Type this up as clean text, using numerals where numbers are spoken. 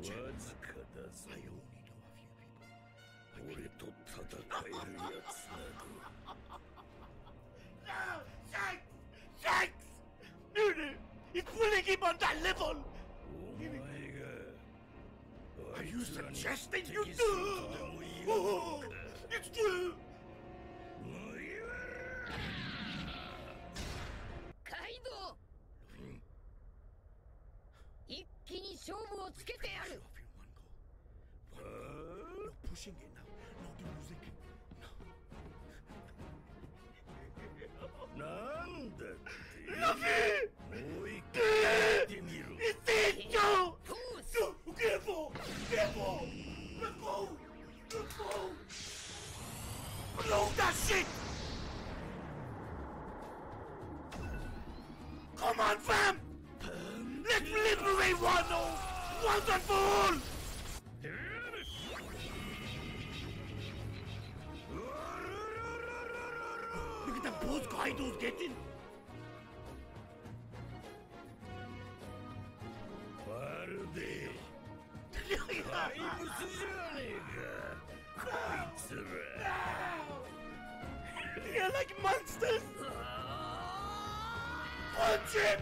Watch it. わずかだぞ。 I only know a few people. 俺と戦えるやつなど。 No! Thanks! Thanks! Nunu! He's pulling him on that level! お前が Are you suggesting you 敵するとでも do? 言うの Oh, か。 it's true! 麦わら。カイドウ、一気に勝負をつけてやる。 Off in one go. No pushing it now. No the music. No. なんだって。 Luffy! もう一回やってみろ。 It's it, Joe! フォース。 Go! Careful! Careful! Let go! Let go! Blow that shit! Come on, fam! Let's liberate Wano! Once and for all! Look at the pose Kaido's getting! まるで怪物じゃねえか、こいつら。 They're like monsters! Punch him!